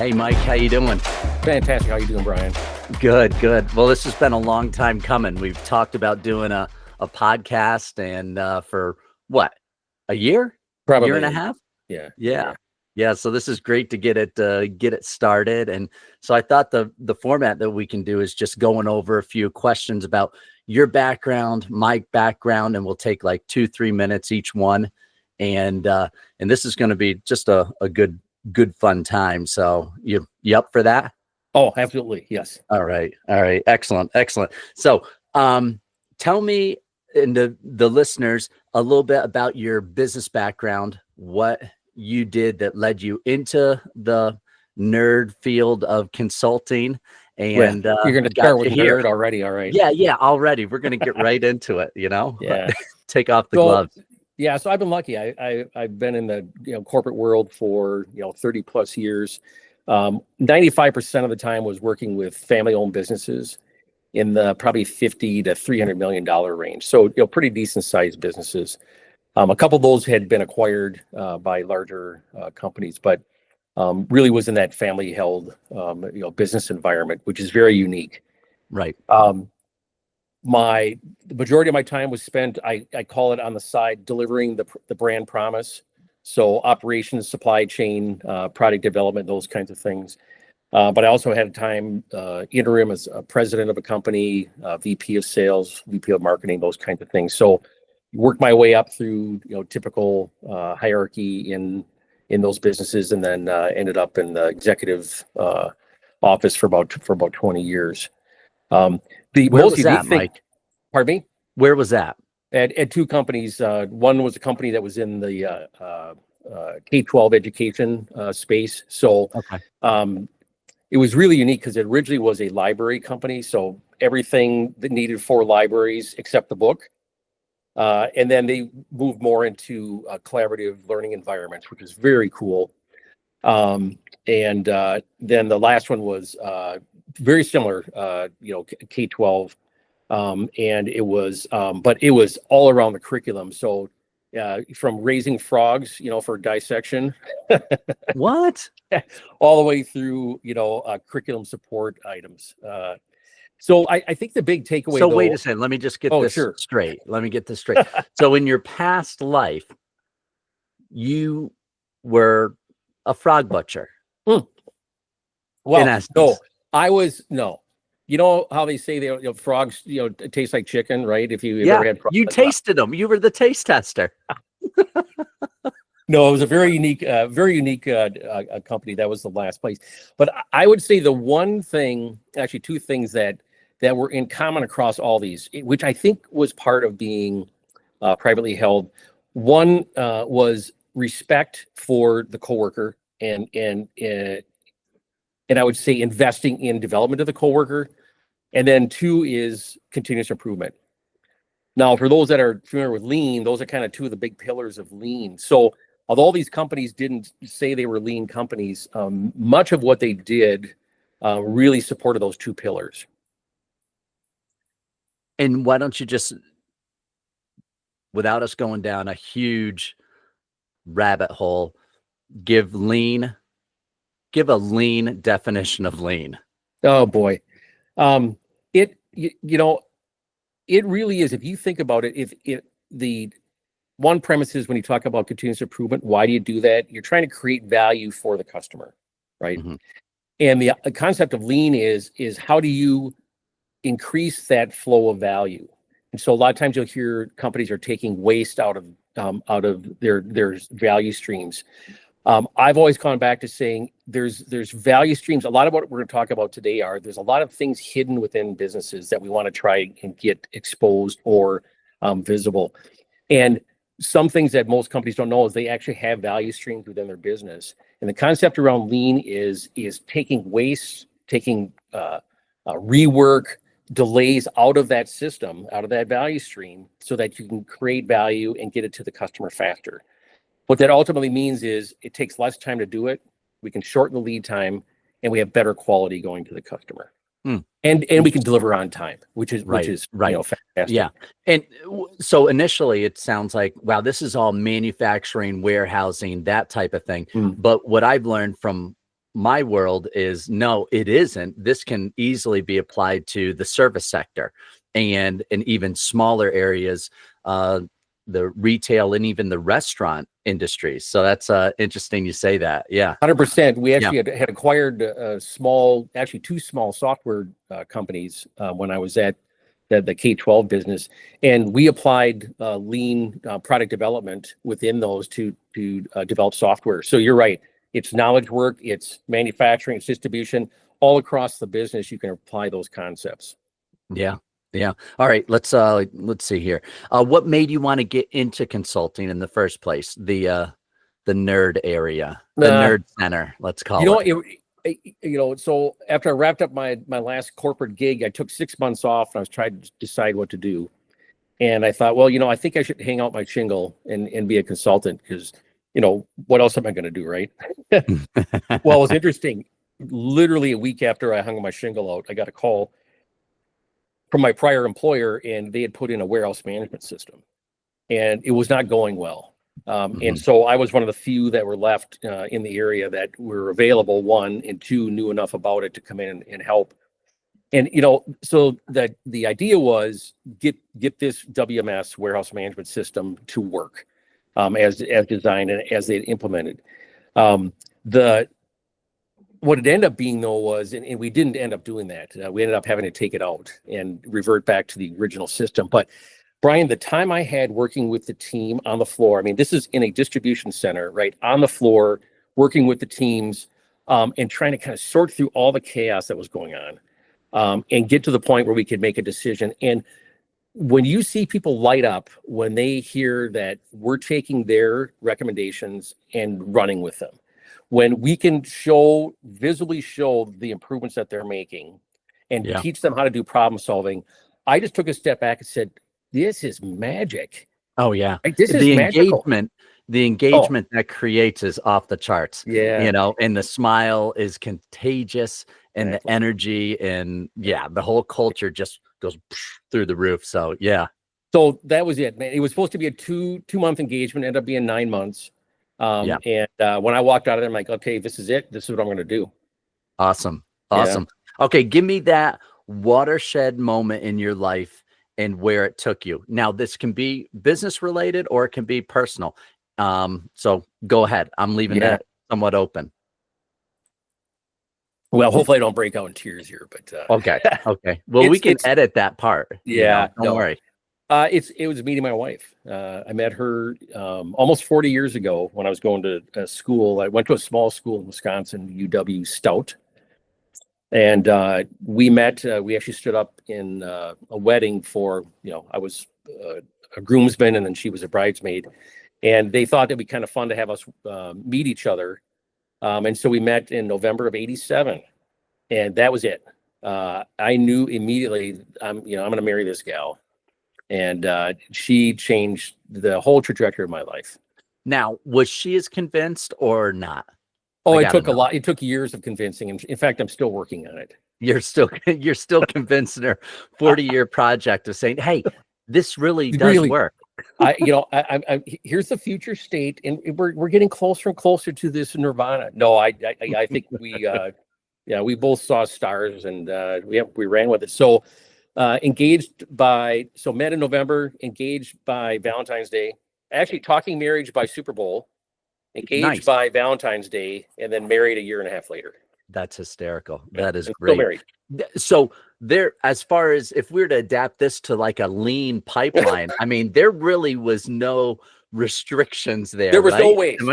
Hey, Mike, how you doing? Fantastic. How you doing, Brian? Good, good. Well, this has been a long time coming. We've talked about doing a podcast and for what, a year? Probably. Year and a half? Yeah. Yeah. Yeah. So this is great to get it started. And so I thought the format that we can do is just going over a few questions about your background, my background, and we'll take like 2-3 minutes each one. And this is going to be just a good fun time. So you up for that? Oh, absolutely. Yes. All right. Excellent. So tell me and the listeners a little bit about your business background, what you did that led you into the nerd field of consulting. And you're going to start with nerd already. All right. Yeah, already. We're going to get right into it, Yeah. Take off the gloves. Yeah, so I've been lucky. I've been in the corporate world for 30 plus years. 95% of the time was working with family-owned businesses in the probably $50 to $300 million range. So pretty decent sized businesses. A couple of those had been acquired by larger companies, but really was in that family-held business environment, which is very unique. Right. The majority of my time was spent, I call it on the side, delivering the brand promise. So operations, supply chain, product development, those kinds of things. But I also had time interim as a president of a company, VP of sales, VP of marketing, those kinds of things. So worked my way up through typical hierarchy in those businesses, and then ended up in the executive office for about 20 years. Where was that, Mike? Pardon me? Where was that? At two companies. One was a company that was in the K-12 education space. So it was really unique because it originally was a library company. So everything that needed for libraries except the book. And then they moved more into collaborative learning environments, which is very cool. And then the last one was very similar, K-12. And it was, but it was all around the curriculum. So from raising frogs, for dissection. What? All the way through, curriculum support items. So I think the big takeaway. So wait a second. Let me just get this straight. So in your past life, you were a frog butcher. Well, no, I was no. You know how they say frogs, taste like chicken, right? If you ever had frogs, you tasted them. You were the taste tester. No, it was a very unique company. That was the last place. But I would say the one thing, actually two things that were in common across all these, which I think was part of being privately held. One was respect for the coworker, and I would say investing in development of the coworker. And then two is continuous improvement. Now, for those that are familiar with lean, those are kind of two of the big pillars of lean. So although these companies didn't say they were lean companies, much of what they did really supported those two pillars. And why don't you just, without us going down a huge rabbit hole, give a lean definition of lean? Oh boy. It really is. If you think about it, if the one premise is when you talk about continuous improvement, why do you do that? You're trying to create value for the customer, right? Mm-hmm. And the concept of lean is how do you increase that flow of value? And so a lot of times you'll hear companies are taking waste out of their value streams. I've always gone back to saying there's value streams. A lot of what we're going to talk about today there's a lot of things hidden within businesses that we want to try and get exposed or visible. And some things that most companies don't know is they actually have value streams within their business. And the concept around lean is taking waste, taking rework, delays out of that system, out of that value stream, so that you can create value and get it to the customer faster. What that ultimately means is it takes less time to do it. We can shorten the lead time, and we have better quality going to the customer. And we can deliver on time, which is right. Fantastic. Yeah. And so initially it sounds like, wow, this is all manufacturing, warehousing, that type of thing. But what I've learned from my world is no, it isn't. This can easily be applied to the service sector and in even smaller areas, uh, the retail and even the restaurant industries. So that's interesting you say that. Yeah. 100%. We Yeah. actually had acquired actually two small software companies when I was at the K-12 business, and we applied lean product development within those to develop software. So you're right. It's knowledge work, it's manufacturing, it's distribution, all across the business. You can apply those concepts. Yeah. Yeah. All right. Let's see here. What made you want to get into consulting in the first place? The nerd area, the Uh, nerd center, let's you call know, it. so after I wrapped up my last corporate gig, I took 6 months off and I was trying to decide what to do. And I thought, well, I think I should hang out my shingle and be a consultant because, what else am I going to do, right? Well, it was interesting. Literally a week after I hung my shingle out, I got a call from my prior employer, and they had put in a warehouse management system, and it was not going well. And so I was one of the few that were left in the area that were available, one, and two, knew enough about it to come in and help. And so that the idea was get this WMS warehouse management system to work as designed and as they implemented. The What it ended up being though was, and we didn't end up doing that. We ended up having to take it out and revert back to the original system. But Brian, the time I had working with the team on the floor, I mean, this is in a distribution center, right? On the floor, working with the teams and trying to kind of sort through all the chaos that was going on and get to the point where we could make a decision. And when you see people light up when they hear that we're taking their recommendations and running with them, when we can visibly show the improvements that they're making and Yeah. teach them how to do problem solving, I just took a step back and said, this is magic. Oh yeah. Like, this is magical. The engagement that creates is off the charts. Yeah. And the smile is contagious and the energy and the whole culture just goes through the roof. So yeah. So that was it, man. It was supposed to be a two-month engagement, ended up being 9 months. And when I walked out of there, I'm like, okay, this is it. This is what I'm going to do. Awesome. Yeah. Okay. Give me that watershed moment in your life and where it took you. Now, this can be business related or it can be personal. So go ahead. I'm leaving that somewhat open. Well, hopefully I don't break out in tears here, but okay. Well, we can edit that part. Yeah. Don't worry. It was meeting my wife. I met her almost 40 years ago when I was going to school. I went to a small school in Wisconsin, UW Stout. And we met. We actually stood up in a wedding for, I was a groomsman and then she was a bridesmaid. And they thought it'd be kind of fun to have us meet each other. And so we met in November of '87. And that was it. I knew immediately, I'm going to marry this gal. And she changed the whole trajectory of my life. Now, was she as convinced or not? Oh, it took a lot. It took years of convincing. And in fact, I'm still working on it. You're still convincing her 40-year project of saying, hey, this really does work. Here's the future state, and we're getting closer and closer to this nirvana. No, I think we both saw stars, and we ran with it. So met in November, engaged by Valentine's Day, actually talking marriage by Super Bowl, engaged by Valentine's Day, and then married a year and a half later. That's hysterical. That is great. Still married. So there, as far as if we were to adapt this to like a lean pipeline, I mean, there really was no restrictions there. There was no waste.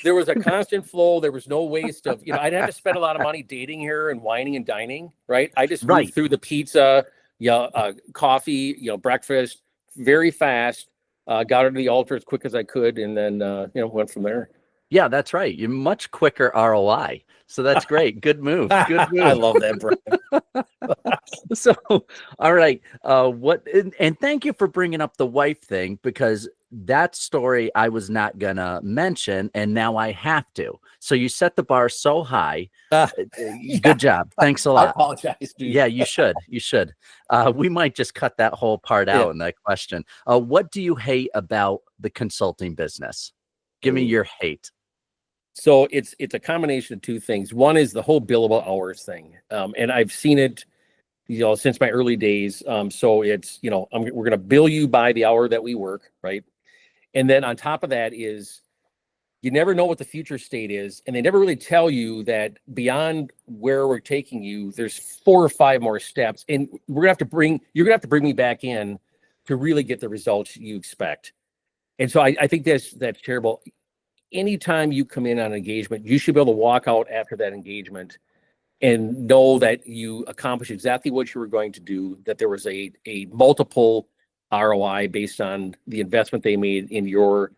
There was a constant flow. There was no waste of, I'd have to spend a lot of money dating her and wining and dining, right? I just moved through the pizza, coffee, breakfast, very fast, got her to the altar as quick as I could, and then, went from there. Yeah, that's right. You're much quicker ROI. So that's great. Good move. Good move. I love that, Brian. So, all right. And thank you for bringing up the wife thing, because that story I was not gonna mention, and now I have to. So you set the bar so high. Good job. Thanks a lot. I apologize, dude. Yeah, you should. You should. We might just cut that whole part out in that question. What do you hate about the consulting business? Give me your hate. So it's a combination of two things. One is the whole billable hours thing, and I've seen it, since my early days. So it's, we're going to bill you by the hour that we work, right? And then on top of that is you never know what the future state is, and they never really tell you that beyond where we're taking you, there's 4 or 5 more steps, and you're gonna have to bring me back in to really get the results you expect. And so I think that's terrible. Anytime you come in on an engagement, you should be able to walk out after that engagement and know that you accomplished exactly what you were going to do, that there was a multiple ROI based on the investment they made in your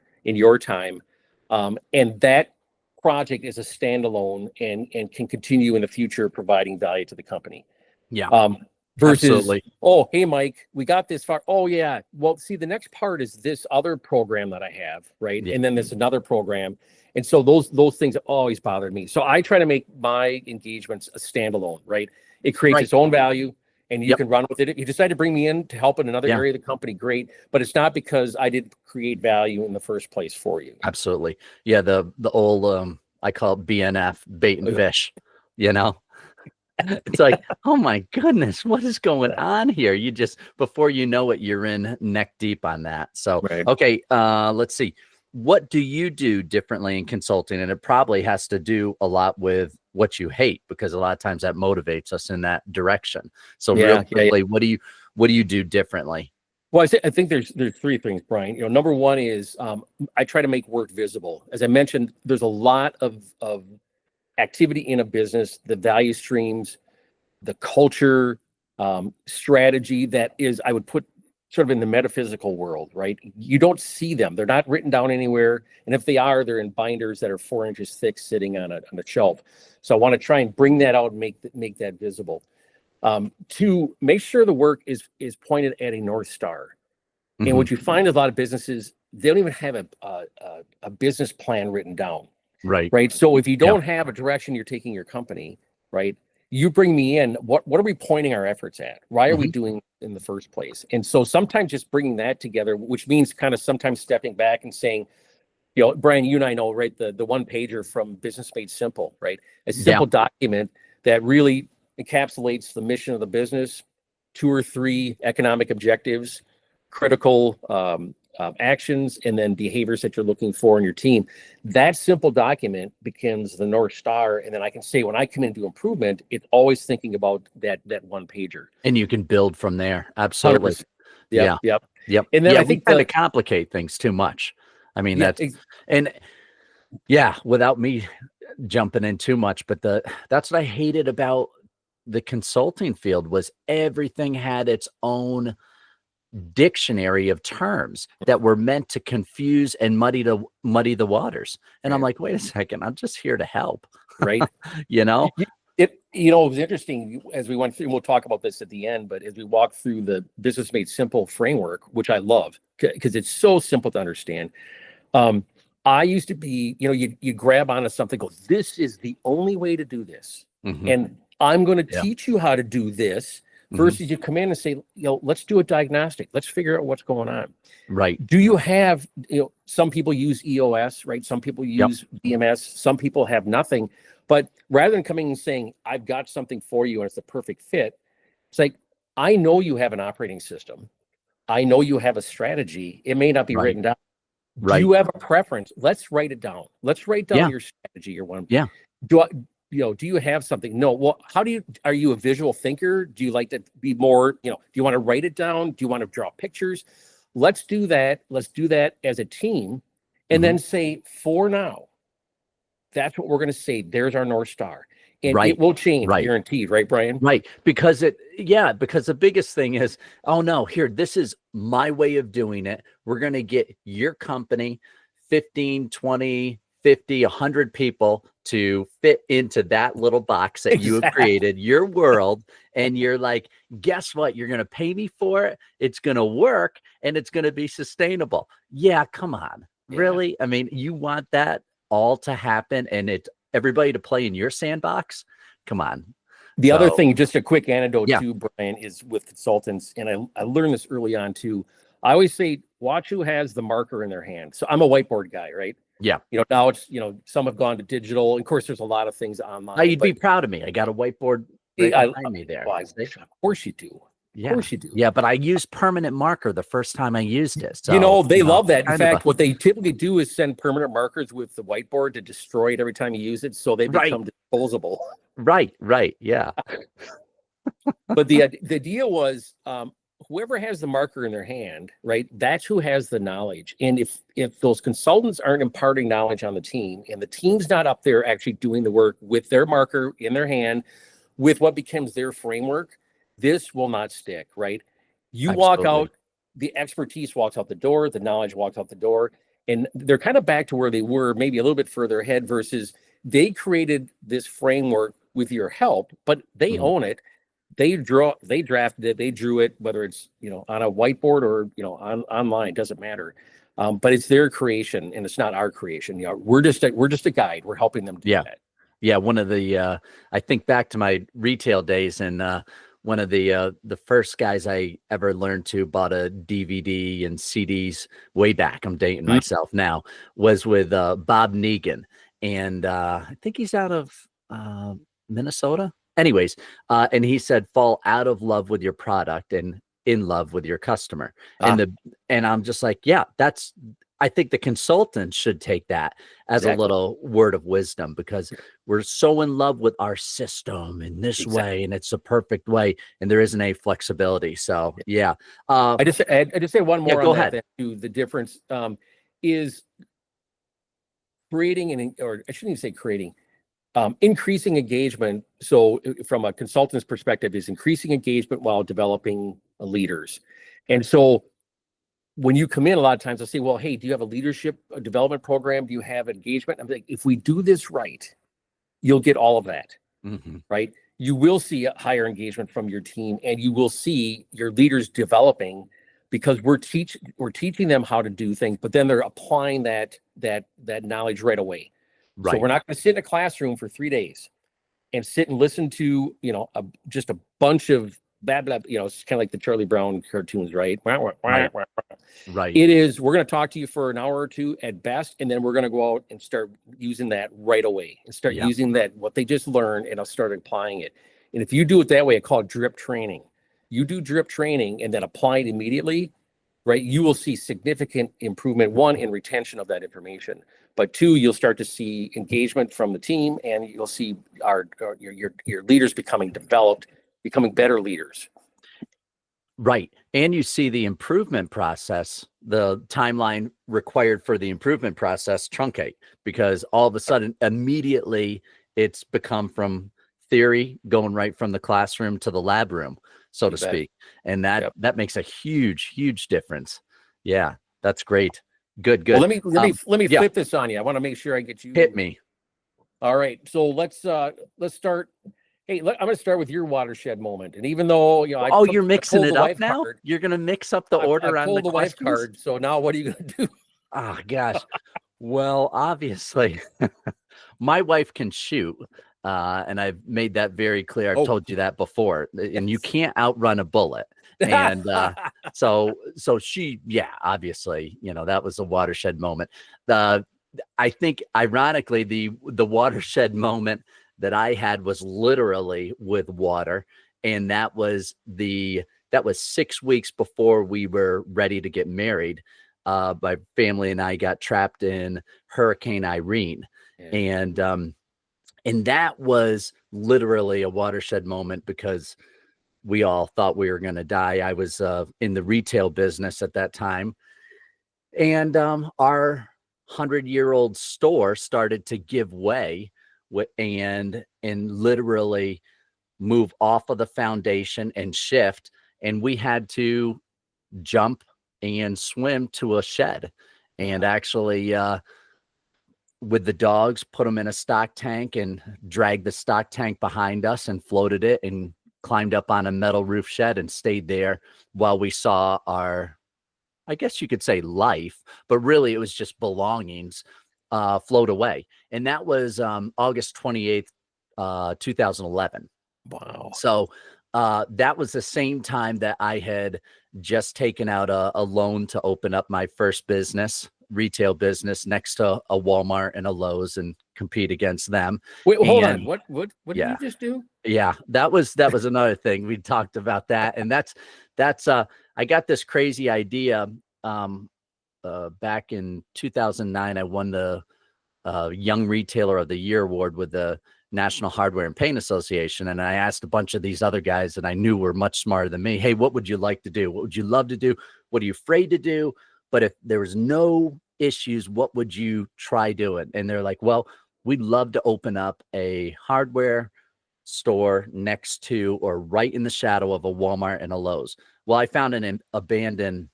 time. And that project is a standalone and can continue in the future providing value to the company. Yeah. Versus, absolutely. oh, hey, Mike, we got this far. Oh, yeah. Well, see, the next part is this other program that I have, right? Yeah. And then there's another program. And so those things always bothered me. So I try to make my engagements a standalone, right? It creates Right. its own value, and you Yep. can run with it. If you decide to bring me in to help in another Yeah. area of the company, great. But it's not because I didn't create value in the first place for you. Absolutely. Yeah. The old, I call it BNF, bait and fish, you know? It's like, oh my goodness, what is going on here? You just, before you know it, you're in neck deep on that. So, Right. okay, let's see. What do you do differently in consulting? And it probably has to do a lot with what you hate, because a lot of times that motivates us in that direction. So real quickly, what do you do differently? Well, I think there's 3 things, Brian. Number one is I try to make work visible. As I mentioned, there's a lot of activity in a business, the value streams, the culture, strategy that is, I would put sort of in the metaphysical world, right? You don't see them. They're not written down anywhere. And if they are, they're in binders that are 4 inches thick sitting on a shelf. So I want to try and bring that out and make that visible. To make sure the work is pointed at a North Star. Mm-hmm. And what you find in a lot of businesses, they don't even have a business plan written down. Right. So if you don't have a direction you're taking your company, right, you bring me in, what are we pointing our efforts at? Why are we doing in the first place? And so sometimes just bringing that together, which means kind of sometimes stepping back and saying, Brian, you and I know, right, the one pager from Business Made Simple, right? A simple document that really encapsulates the mission of the business, 2 or 3 economic objectives, critical actions, and then behaviors that you're looking for in your team. That simple document becomes the North Star. And then I can say, when I come into improvement, it's always thinking about that one pager. And you can build from there. Absolutely. 100%. Yep. And then I think we kind of complicate things too much. I mean, without me jumping in too much, but that's what I hated about the consulting field, was everything had its own dictionary of terms that were meant to confuse and muddy the waters. And I'm like, wait a second, I'm just here to help. Right. It was interesting as we went through, and we'll talk about this at the end, but as we walk through the Business Made Simple framework, which I love because it's so simple to understand. I used to be, you grab onto something, go, this is the only way to do this. And I'm going to teach you how to do this. Versus you come in and say, let's do a diagnostic. Let's figure out what's going on. Right. Do you have, some people use EOS, right? Some people use BMS. Some people have nothing. But rather than coming and saying, I've got something for you and it's the perfect fit, it's like, I know you have an operating system. I know you have a strategy. It may not be written down. Do you have a preference? Let's write it down. Let's write down your strategy, your one. Yeah. Do you have something? No. Well, are you a visual thinker? Do you like to be more, do you want to write it down? Do you want to draw pictures? Let's do that. Let's do that as a team. And then say, for now, that's what we're going to say. There's our North Star. And it will change, guaranteed. Right, Brian? Right. Because the biggest thing is, oh no, here, this is my way of doing it. We're going to get your company 15, 20, 50, 100 people to fit into that little box that you have created, your world. And you're like, guess what? You're going to pay me for it. It's going to work and it's going to be sustainable. Yeah. Come on. Really? I mean, you want that all to happen and everybody to play in your sandbox? Come on. The other thing, just a quick anecdote too, Brian, is with consultants. And I learned this early on too. I always say, watch who has the marker in their hand. So I'm a whiteboard guy, right? Yeah. Now it's, some have gone to digital. Of course, there's a lot of things Now online. you'd be proud of me. I got a whiteboard right behind me there. Of course you do. Of course you do. Yeah, but I used permanent marker the first time I used it. So, they love that. In fact, what they typically do is send permanent markers with the whiteboard to destroy it every time you use it, so they become disposable. Right. Yeah. But the deal was, whoever has the marker in their hand, right, that's who has the knowledge. And if those consultants aren't imparting knowledge on the team, and the team's not up there actually doing the work with their marker in their hand, with what becomes their framework, this will not stick, right? You walk out, the expertise walks out the door, the knowledge walks out the door, and they're kind of back to where they were, maybe a little bit further ahead, versus they created this framework with your help, but they own it. They drafted it, they drew it, whether it's on a whiteboard or online, doesn't matter. But it's their creation, and it's not our creation. We're just a guide. We're helping them do that. Yeah, one of the I think back to my retail days, and one of the first guys I ever learned to bought a DVD and CDs way back. I'm dating myself now. Was with Bob Negan, and I think he's out of Minnesota. Anyways, and he said, fall out of love with your product and in love with your customer. And I'm just like, yeah, I think the consultants should take that as a little word of wisdom, because we're so in love with our system in this way, and it's a perfect way, and there isn't any flexibility. So yeah. I just say one more go ahead. The difference is creating, or I shouldn't even say creating, increasing engagement. So from a consultant's perspective, is increasing engagement while developing leaders. And so when you come in, a lot of times I'll say, well, hey, do you have a leadership development program? Do you have engagement? I'm like, if we do this right, you'll get all of that, right? You will see a higher engagement from your team, and you will see your leaders developing, because we're teaching them how to do things, but then they're applying that knowledge right away. Right. So we're not going to sit in a classroom for 3 days and sit and listen to, just a bunch of blah, blah, it's kind of like the Charlie Brown cartoons, right? Right. It is, we're going to talk to you for an hour or two at best, and then we're going to go out and start using that right away, and start using what they just learned, and I'll start applying it. And if you do it that way, I call it drip training. You do drip training and then apply it immediately, right? You will see significant improvement, one, in retention of that information, but two, you'll start to see engagement from the team, and you'll see your leaders becoming developed, becoming better leaders. Right. And you see the improvement process, the timeline required for the improvement process truncate, because all of a sudden, immediately, it's become from theory going right from the classroom to the lab room, so to speak. And that makes a huge difference. Yeah, that's great. Good. Well, let me flip this on you. I want to make sure I get you. Hit me. All right. So let's start. Hey, I'm going to start with your watershed moment. And even though you're mixing it up now, you're going to mix up the order on the wife card. So now what are you going to do? Oh gosh. Well, obviously, my wife can shoot. And I've made that very clear. I've told you that before. And you can't outrun a bullet. And so she, obviously, that was a watershed moment. I think, ironically, the watershed moment that I had was literally with water, and that was 6 weeks before we were ready to get married. My family and I got trapped in Hurricane Irene, and that was literally a watershed moment, because we all thought we were going to die. I was in the retail business at that time, and our 100-year-old store started to give way and literally move off of the foundation and shift, and we had to jump and swim to a shed, and actually with the dogs, put them in a stock tank and dragged the stock tank behind us and floated it, and climbed up on a metal roof shed and stayed there while we saw our, I guess you could say, life, but really it was just belongings float away. And that was August 28th, 2011. Wow. So That was the same time that I had just taken out a loan to open up my first business, retail business, next to a Walmart and a Lowe's, and compete against them. Wait, hold on. And What did yeah, you just do? yeah, that was another thing. We talked about that. And that's I got this crazy idea. Um, Back in 2009, I won the Young Retailer of the Year award with the National Hardware and Paint Association. And I asked a bunch of these other guys that I knew were much smarter than me, hey, what would you like to do? What would you love to do? What are you afraid to do? But if there was no issues, what would you try doing? And they're like, well, we'd love to open up a hardware store next to or right in the shadow of a Walmart and a Lowe's. Well, I found an abandoned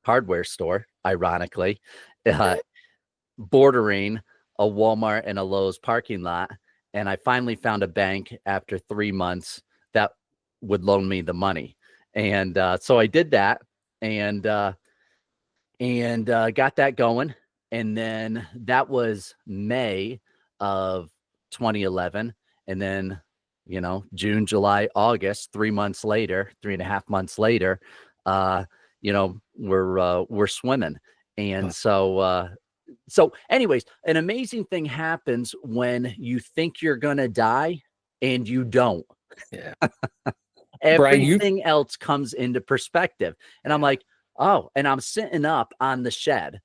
hardware store, ironically, uh, bordering a Walmart and a Lowe's parking lot. And I finally found a bank after 3 months that would loan me the money. And so I did that and got that going. And then that was May of 2011. And then, June, July, August, 3 months later, 3.5 months later, we're swimming. And so anyways, an amazing thing happens when you think you're going to die and you don't. Yeah. Everything else comes into perspective. And I'm like, oh, and I'm sitting up on the shed.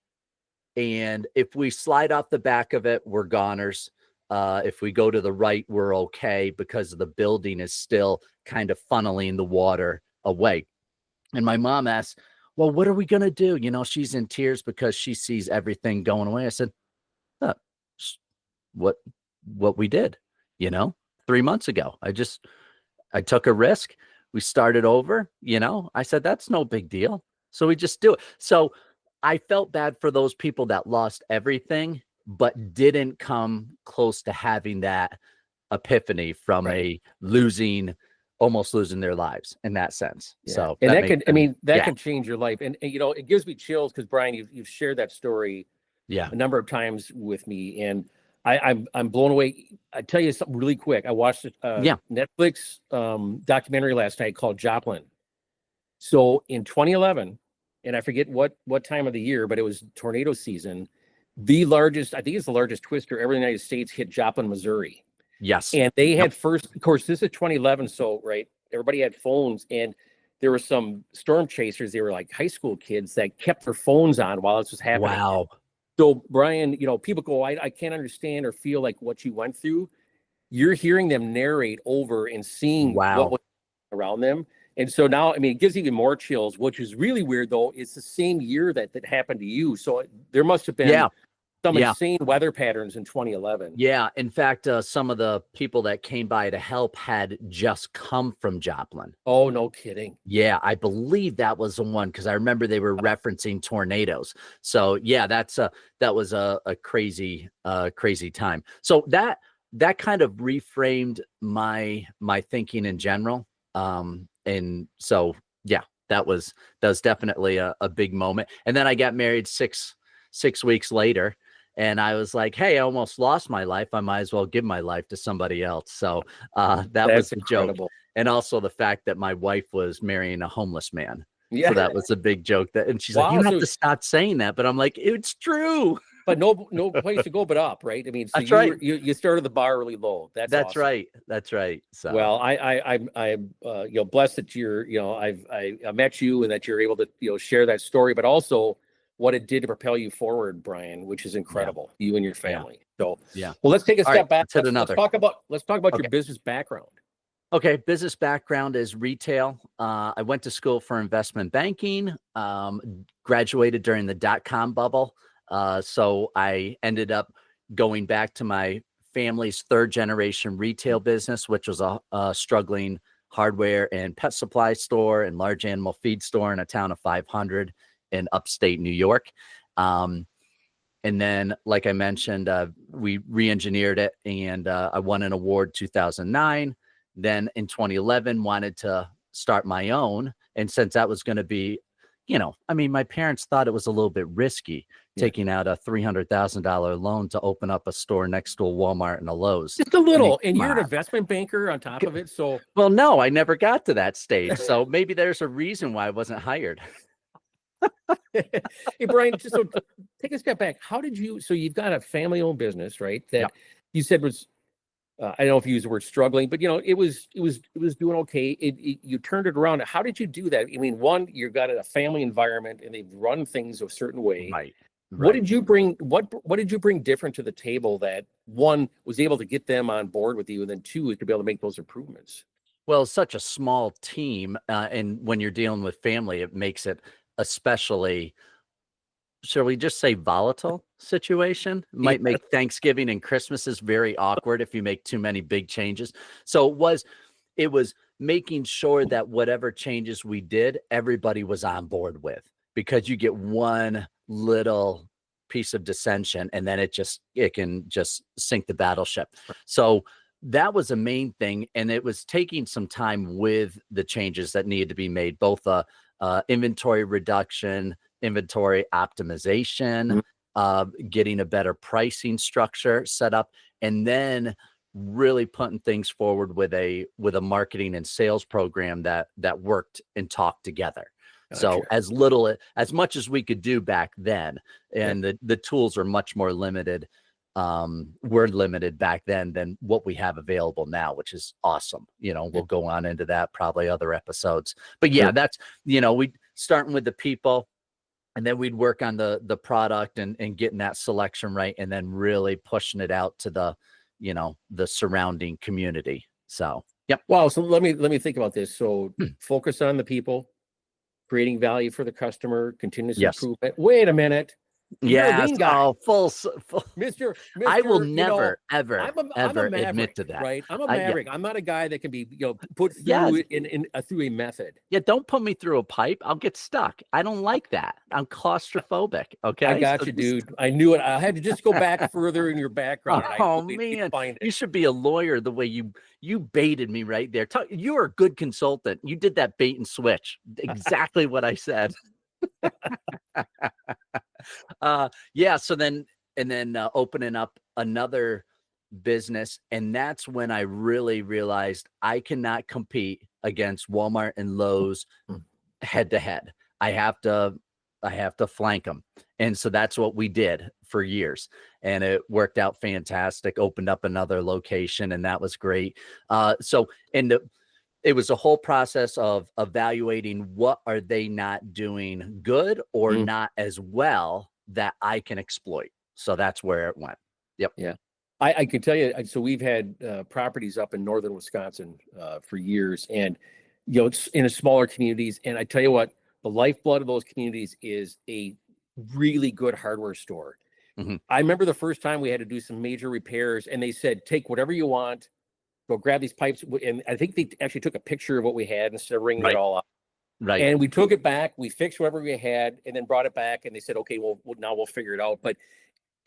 And if we slide off the back of it, we're goners. If we go to the right, we're okay because the building is still kind of funneling the water away. And my mom asked, well, what are we going to do? She's in tears because she sees everything going away. I said, oh, what we did, 3 months ago. I took a risk. We started over, I said, that's no big deal. So we just do it. So I felt bad for those people that lost everything, but didn't come close to having that epiphany from almost losing their lives in that sense. Yeah. So and that can change your life. And it gives me chills because Brian, you've shared that story a number of times with me. And I'm blown away. I tell you something really quick. I watched a Netflix documentary last night called Joplin. So in 2011, and I forget what time of the year, but it was tornado season. I think it's the largest twister ever in the United States hit Joplin, Missouri. Yes. And they had first, of course, this is 2011. So, right, everybody had phones, and there were some storm chasers. They were like high school kids that kept their phones on while this was happening. Wow. So, Brian, people go, I can't understand or feel like what you went through. You're hearing them narrate over and seeing what was around them. And so now, it gives even more chills, which is really weird, though. It's the same year that happened to you. So there must have been some insane weather patterns in 2011. Yeah. In fact, some of the people that came by to help had just come from Joplin. Oh, no kidding. Yeah. I believe that was the one because I remember they were referencing tornadoes. So yeah, that was a crazy time. So that kind of reframed my thinking in general. And so, yeah, that was definitely a big moment. And then I got married six weeks later, and I was like, hey, I almost lost my life. I might as well give my life to somebody else. So that was the joke. And also the fact that my wife was marrying a homeless man. Yeah. So that was a big joke. And she's like, you have to stop saying that. But I'm like, it's true. But no place to go but up, right? So that's right. You started the bar really low. That's awesome. Right. That's right. So well, I'm blessed that I met you and that you're able to share that story, but also what it did to propel you forward, Brian, which is incredible. You and your family. So well, let's take a step back. Let's talk about your business background. Okay, business background is retail. I went to school for investment banking. Graduated during the dot-com bubble. So I ended up going back to my family's third generation retail business, which was a struggling hardware and pet supply store and large animal feed store in a town of 500 in upstate New York. And then, like I mentioned, we re-engineered it, and I won an award 2009. Then in 2011, wanted to start my own. And since that was going to be I mean, my parents thought it was a little bit risky Yeah. taking out a $300,000 loan to open up a store next to a Walmart and a Lowe's. Just a I mean, little, and come you're an on. investment banker on top of it. So, Well, no, I never got to that stage. So maybe there's a reason why I wasn't hired. hey, Brian, just so take a step back. How did you, so you've got a family owned business, right? That Yep. you said was, I don't know if you use the word struggling, but it was doing okay. You turned it around. How did you do that? I mean, one, you've got a family environment and they've run things a certain way. Right. What Right. did you bring? What did you bring different to the table that one was able to get them on board with you, and then two is to be able to make those improvements? Well, it's such a small team. And when you're dealing with family, it makes it especially, shall we just say, volatile situation. Yeah. Might make Thanksgiving and Christmas is very awkward if you make too many big changes. So it was making sure that whatever changes we did, everybody was on board with, because you get one little piece of dissension and then it can just sink the battleship. So that was a main thing. And it was taking some time with the changes that needed to be made, both inventory reduction, inventory optimization, Mhm. getting a better pricing structure set up, and then really putting things forward with a marketing and sales program that worked and talked together. So Gotcha. as much as we could do back then, Yeah. and the tools are much more limited. Were limited back then than what we have available now, which is awesome. We'll go on into that probably other episodes. But yeah, Sure. that's we starting with the people, and then we'd work on the product and getting that selection right, and then really pushing it out to the surrounding community. So yep. Wow. So let me think about this. So Hmm. focus on the people, creating value for the customer, continuous Yes. improvement. Wait a minute. You're a Yes. lean guy. Oh, full. Mister, I will Mister, never, ever, I'm a ever admit maverick, to that. right? I'm a Yeah. maverick. I'm not a guy that can be, put Yeah. through through a method. Yeah, don't put me through a pipe. I'll get stuck. I don't like that. I'm claustrophobic. I Okay. got So you, just, dude. I knew it. I had to just go back further in your background, and I oh totally didn't man, find you it. should be a lawyer the way you baited me right there. You're a good consultant. You did that bait and switch. Exactly what I said. Yeah. So then, and then opening up another business. And that's when I really realized I cannot compete against Walmart and Lowe's Mm. head to head. I have to flank them. And so that's what we did for years. And it worked out fantastic. Opened up another location, and that was great. It was a whole process of evaluating what are they not doing good or Mm. not as well that I can exploit. So that's where it went. Yep. Yeah. I can tell you, so we've had properties up in northern Wisconsin for years, and it's in a smaller communities. And I tell you what, the lifeblood of those communities is a really good hardware store. Mhm. I remember the first time we had to do some major repairs, and they said, "Take whatever you want, go grab these pipes." And I think they actually took a picture of what we had instead of ringing it Right. all up. Right. And we took it back, we fixed whatever we had, and then brought it back. And they said, "Okay, well now we'll figure it out." But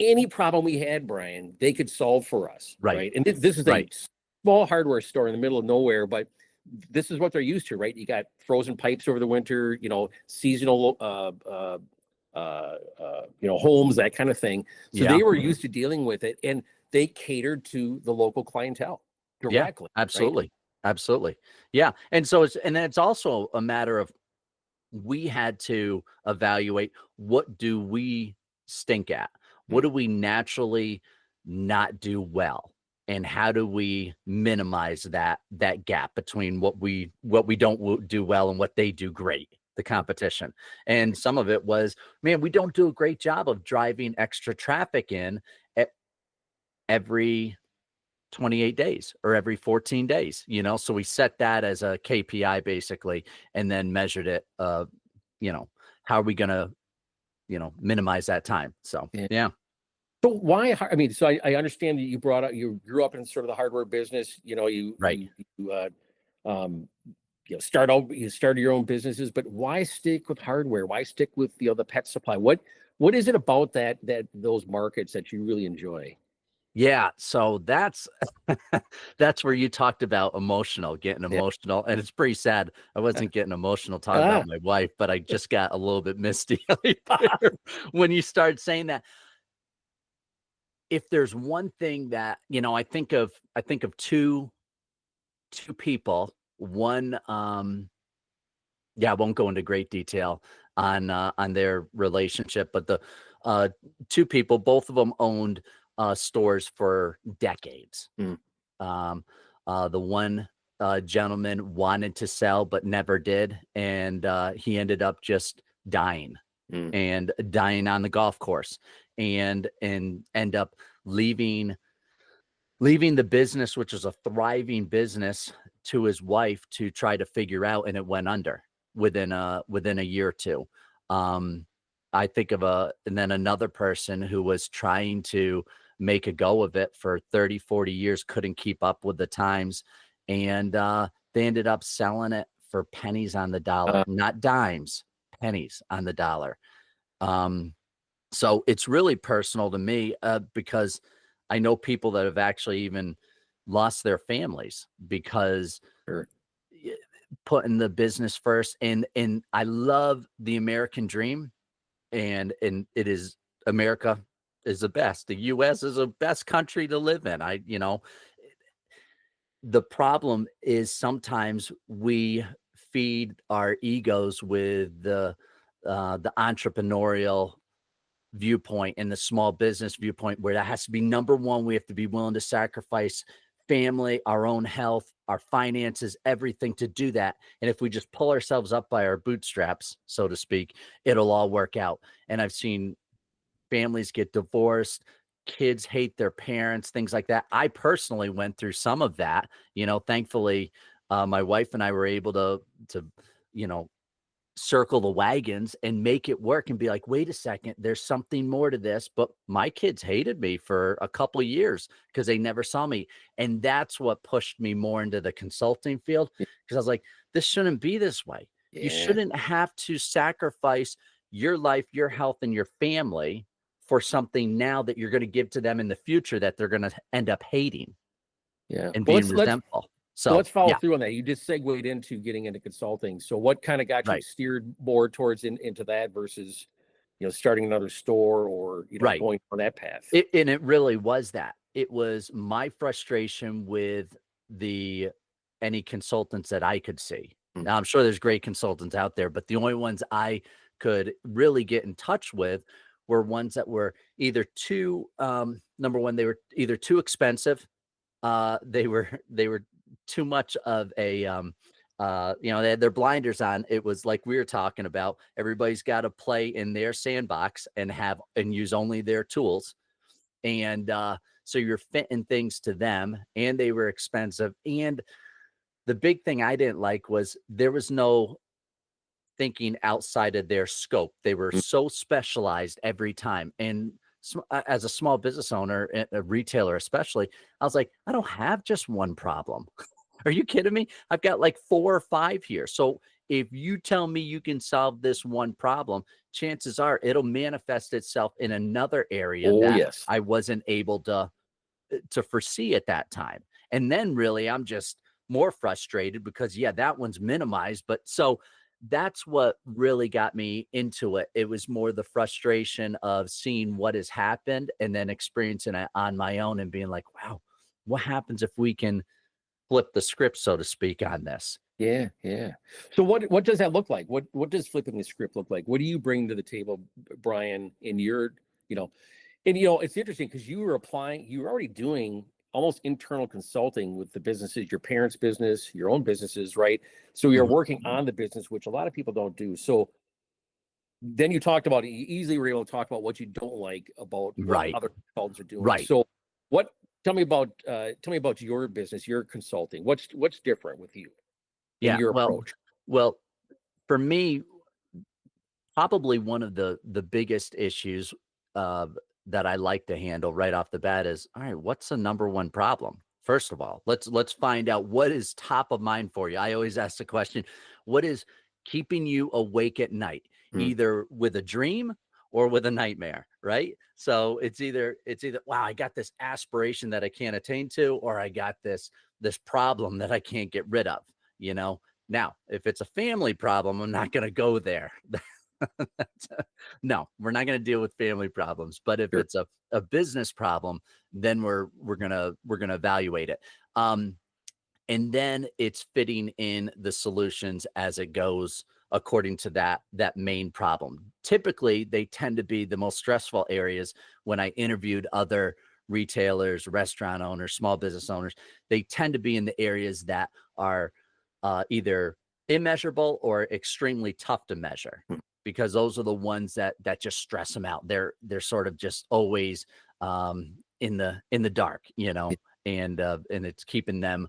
any problem we had, Brian, they could solve for us, Right. right? And this is a Right. small hardware store in the middle of nowhere, but this is what they're used to, right? You got frozen pipes over the winter, seasonal, homes, that kind of thing. So Yeah. they were used to dealing with it, and they catered to the local clientele Yeah. directly, right? Absolutely. Absolutely. Yeah. And then it's also a matter of, we had to evaluate, what do we stink at? What Mm. do we naturally not do well? And how do we minimize that gap between what we don't do well and what they do great, the competition? And some of it was, man, we don't do a great job of driving extra traffic in at every 28 days or every 14 days, so we set that as a KPI basically, and then measured it, how are we going to, minimize that time? So, Yeah. yeah. So why? I mean, so I understand that you grew up in sort of the hardware business. You Right. um, you started your own businesses, but why stick with hardware? Why stick with the pet supply? What is it about that those markets that you really enjoy? Yeah, so that's that's where you talked about getting Yeah. emotional, and it's pretty sad. I wasn't getting emotional talking Ah, about my wife, but I just got a little bit misty-eyed there when you start saying that. If there's one thing that, I think of two people. One, yeah, I won't go into great detail on their relationship, but the uh, two people, both of them owned stores for decades. mm, Um, the one gentleman wanted to sell but never did, and he ended up just dying mm, and dying on the golf course, and end up leaving leaving the business, which was a thriving business, to his wife to try to figure out, and it went under within a year or two. Um, I think of and then another person who was trying to make a go of it for 30, 40 years, couldn't keep up with the times, and they ended up selling it for pennies on the dollar, uh, not dimes, pennies on the dollar. Um, so it's really personal to me, because I know people that have actually even lost their families because sure. y- putting the business first. And I love the American dream, and it is, America is the best. The US is the best country to live in. The problem is sometimes we feed our egos with the entrepreneurial viewpoint and the small business viewpoint, where that has to be number one. We have to be willing to sacrifice family, our own health, our finances, everything to do that. And if we just pull ourselves up by our bootstraps, so to speak, it'll all work out. And I've seen families get divorced, kids hate their parents, things like that. I personally went through some of that. Thankfully, my wife and I were able to you know circle the wagons and make it work and be like, wait a second, there's something more to this. But my kids hated me for a couple of years because they never saw me. And that's what pushed me more into the consulting field, because I was like, this shouldn't be this way. You Yeah. shouldn't have to sacrifice your life, your health, and your family for something now that you're going to give to them in the future that they're going to end up hating Yeah. and Well, being let's resentful. well, So let's follow yeah, through on that. You just segued into getting into consulting. So what kind of got you right, steered more towards into that versus, starting another store or, right. going on that path? And it really was that. It was my frustration with the any consultants that I could see. Mm, Now, I'm sure there's great consultants out there, but the only ones I could really get in touch with were ones that were either too number one, they were either too expensive, they were too much of a they had their blinders on. It was like we were talking about, everybody's got to play in their sandbox and use only their tools. And so you're fitting things to them, and they were expensive. And the big thing I didn't like was there was no thinking outside of their scope. They were mm. so specialized every time. And as a small business owner, a retailer especially, I was like, I don't have just one problem. Are you kidding me? I've got like 4 or 5 here. So if you tell me you can solve this one problem, chances are it'll manifest itself in another area Oh, that yes. I wasn't able to foresee at that time. And then really I'm just more frustrated because yeah, that one's minimized. But so that's what really got me into it. It was more the frustration of seeing what has happened and then experiencing it on my own and being like, wow, what happens if we can flip the script, so to speak, on this? Yeah, yeah. So what does that look like? What does flipping the script look like? What do you bring to the table, Brian, in your, you know, and it's interesting because you were already doing almost internal consulting with the businesses, your parents' business, your own businesses, right? So you're Mhm. working on the business, which a lot of people don't do. So then you talked about, you easily were able to talk about what you don't like about what Right, other consultants are doing. right. So what, tell me about your business, your consulting. What's different with you in Yeah. your Well, approach? well, for me, probably one of the biggest issues uh, that I like to handle right off the bat is, all right, what's the number one problem? First of all, let's find out what is top of mind for you. I always ask the question, what is keeping you awake at night, Mm, either with a dream or with a nightmare, right? So it's either wow, I got this aspiration that I can't attain to, or I got this problem that I can't get rid of, you know. Now, if it's a family problem, I'm not going to go there. No, we're not going to deal with family problems. But if Sure. it's a business problem, then we're gonna evaluate it. And then it's fitting in the solutions as it goes according to that main problem. Typically, they tend to be the most stressful areas. When I interviewed other retailers, restaurant owners, small business owners, they tend to be in the areas that are either immeasurable or extremely tough to measure, because those are the ones that just stress them out. They're sort of just always in the dark, you know, and it's keeping them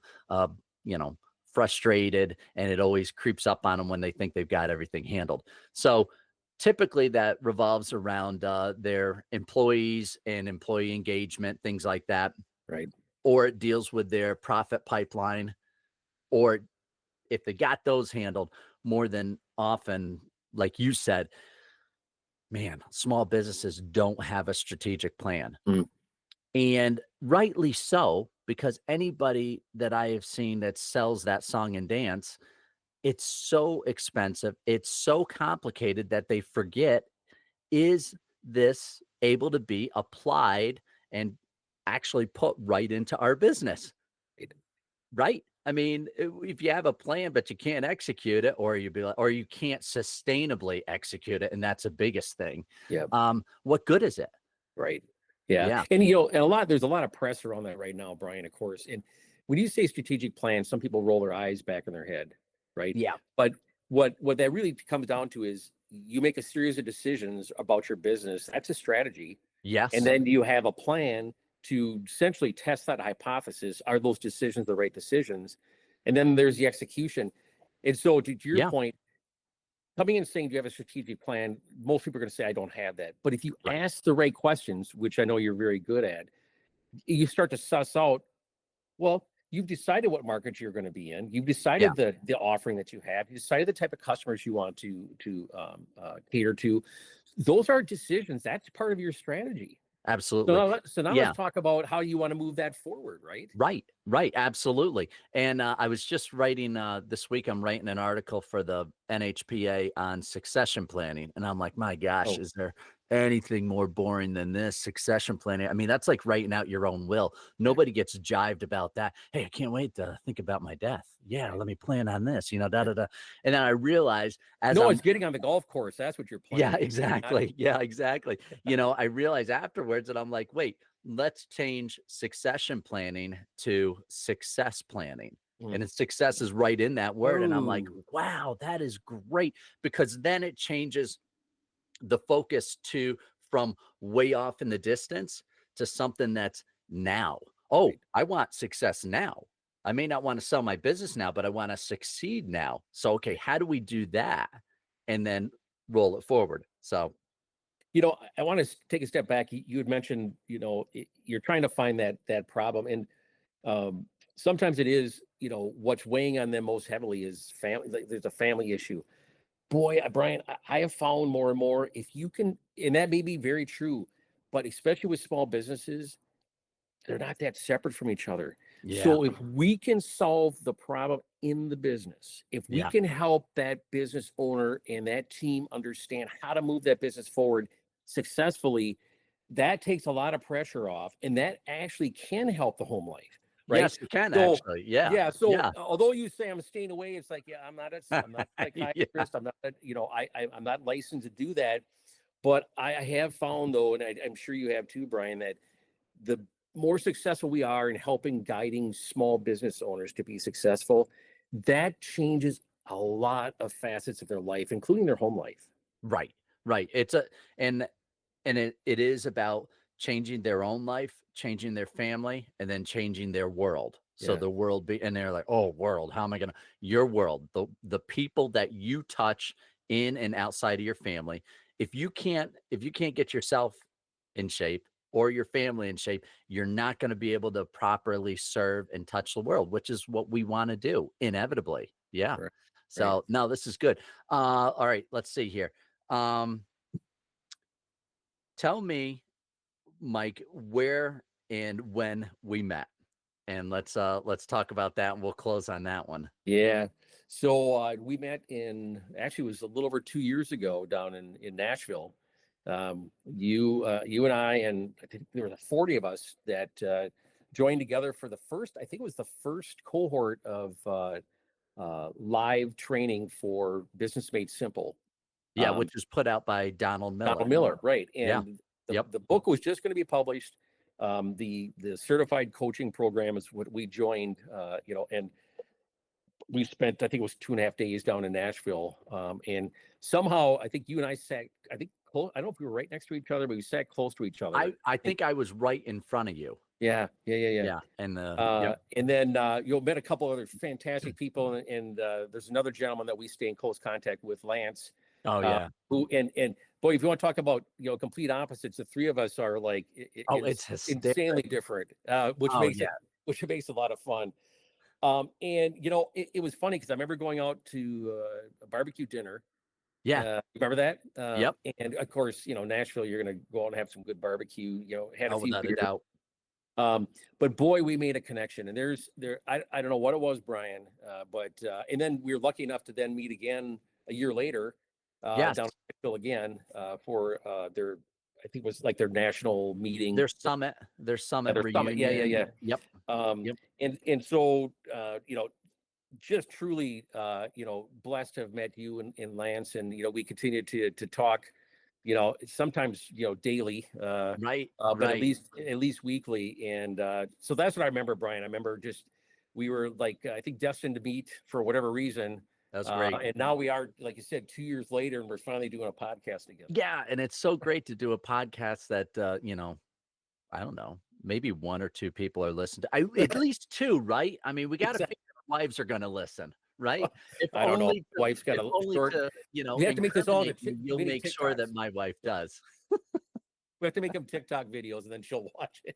you know, frustrated, and it always creeps up on them when they think they've got everything handled. So typically that revolves around their employees and employee engagement, things like that. Right. Or it deals with their profit pipeline, or if they got those handled, more than often, like you said, man, small businesses don't have a strategic plan. Mm. And rightly so, because anybody that I have seen that sells that song and dance, it's so expensive, it's so complicated that they forget, is this able to be applied and actually put right into our business? Right? I mean, if you have a plan but you can't execute it, or or you can't sustainably execute it, and that's the biggest thing. Yeah. What good is it? Right. Yeah. Yeah. And there's a lot of press around that right now, Brian, of course. And when you say strategic plan, some people roll their eyes back in their head, right? Yeah. But what that really comes down to is you make a series of decisions about your business. That's a strategy. Yes. And then you have a plan to essentially test that hypothesis. Are those decisions the right decisions? And then there's the execution. And so to your point, coming in saying, do you have a strategic plan? Most people are going to say, I don't have that. But if you ask the right questions, which I know you're very good at, you start to suss out, well, you've decided what market you're going to be in. You've decided the offering that you have. You decided the type of customers you want to cater to. Those are decisions. That's part of your strategy. Absolutely. So now let's talk about how you want to move that forward, right? Right. Absolutely. And I was just writing this week, I'm writing an article for the NHPA on succession planning. And I'm like, my gosh, is there anything more boring than this succession planning? I mean, that's like writing out your own will. Nobody gets jived about that. Hey, I can't wait to think about my death. Yeah, let me plan on this, And then I realized it's getting on the golf course. That's what you're planning. Yeah, exactly. Yeah, exactly. I realized afterwards that I'm like, wait, let's change succession planning to success planning. And success is right in that word. And I'm like, wow, that is great, because then it changes the focus from way off in the distance to something that's now. Oh, I want success now. I may not want to sell my business now, but I want to succeed now. So, okay, how do we do that? And then roll it forward. So, I want to take a step back. You had mentioned, you're trying to find that problem. And sometimes it is, what's weighing on them most heavily is family. Like, there's a family issue. Boy, Brian, I have found more and more, if you can, and that may be very true, but especially with small businesses, they're not that separate from each other. yeah. So if we can solve the problem in the business, if we can help that business owner and that team understand how to move that business forward successfully, that takes a lot of pressure off, and that actually can help the home life. Right? Yes, you can actually. Yeah. Yeah. So although you say I'm staying away, it's like, I'm not a psychiatrist. I'm not, I'm not licensed to do that. But I have found, though, and I'm sure you have too, Brian, that the more successful we are in helping guiding small business owners to be successful, that changes a lot of facets of their life, including their home life. Right. And it is about changing their own life, changing their family, and then changing their world. So the world and they're like, oh, world, how am I going to, your world, the people that you touch in and outside of your family. If you can't get yourself in shape or your family in shape, you're not going to be able to properly serve and touch the world, which is what we want to do inevitably. Yeah. Sure. So no, this is good. All right, let's see here. tell me, Mike, where and when we met. And let's talk about that, and we'll close on that one. Yeah. So we met actually it was a little over 2 years ago down in Nashville. You and I, and I think there were 40 of us that joined together for I think it was the first cohort of live training for Business Made Simple. Yeah, which was put out by Donald Miller. Donald Miller, right. Yeah. And the book was just going to be published. The certified coaching program is what we joined, and we spent, I think it was 2.5 days down in Nashville. And somehow I think you and I sat, I think, close, I don't know if we were right next to each other, but we sat close to each other. I think I was right in front of you. Yeah. And and then you'll met a couple other fantastic people, and there's another gentleman that we stay in close contact with, Lance. Oh yeah. Who and boy, if you want to talk about complete opposites, the three of us are like it's insanely different, which makes a lot of fun. And it was funny because I remember going out to a barbecue dinner. Yeah. Remember that? Yep. And of course, Nashville, you're gonna go out and have some good barbecue. Had a few without a beers. doubt. But boy, we made a connection, and I don't know what it was, Brian, but and then we were lucky enough to then meet again a year later, Yes. down in Nashville again, for their, I think it was like their national meeting, Their summit reunion. Yeah. Yep. And so just truly blessed to have met you and Lance, and we continued to talk, sometimes daily, Right. but at least weekly. And so that's what I remember, Brian. I remember just we were like, I think, destined to meet for whatever reason. That's great. And now we are, like you said, 2 years later, and we're finally doing a podcast together. Yeah, and it's so great to do a podcast that I don't know, maybe one or two people are listening to. At least two, right? I mean, we got to figure our wives are going to listen, right? I don't know. Wife's got a short. We have to make this all. You'll make sure that my wife does. We have to make them TikTok videos, and then she'll watch it.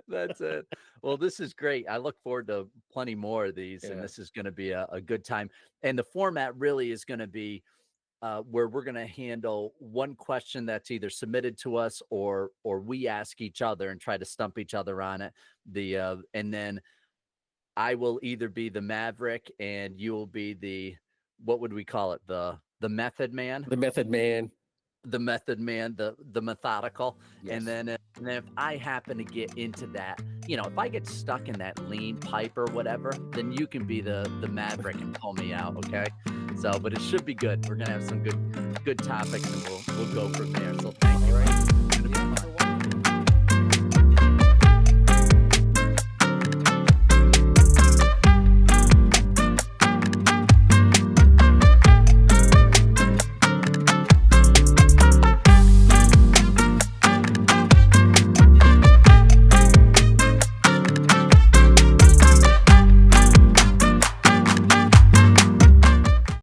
That's it. Well, this is great. I look forward to plenty more of these, and this is going to be a good time. And the format really is going to be where we're going to handle one question that's either submitted to us or we ask each other and try to stump each other on it. And then I will either be the Maverick, and you will be what would we call it? The method man. The method man. The method man, the methodical. Yes. And then if I happen to get into that, if I get stuck in that lean pipe or whatever, then you can be the Maverick and pull me out. Okay. So, but it should be good. We're going to have some good topics, and we'll go from there. So thank you.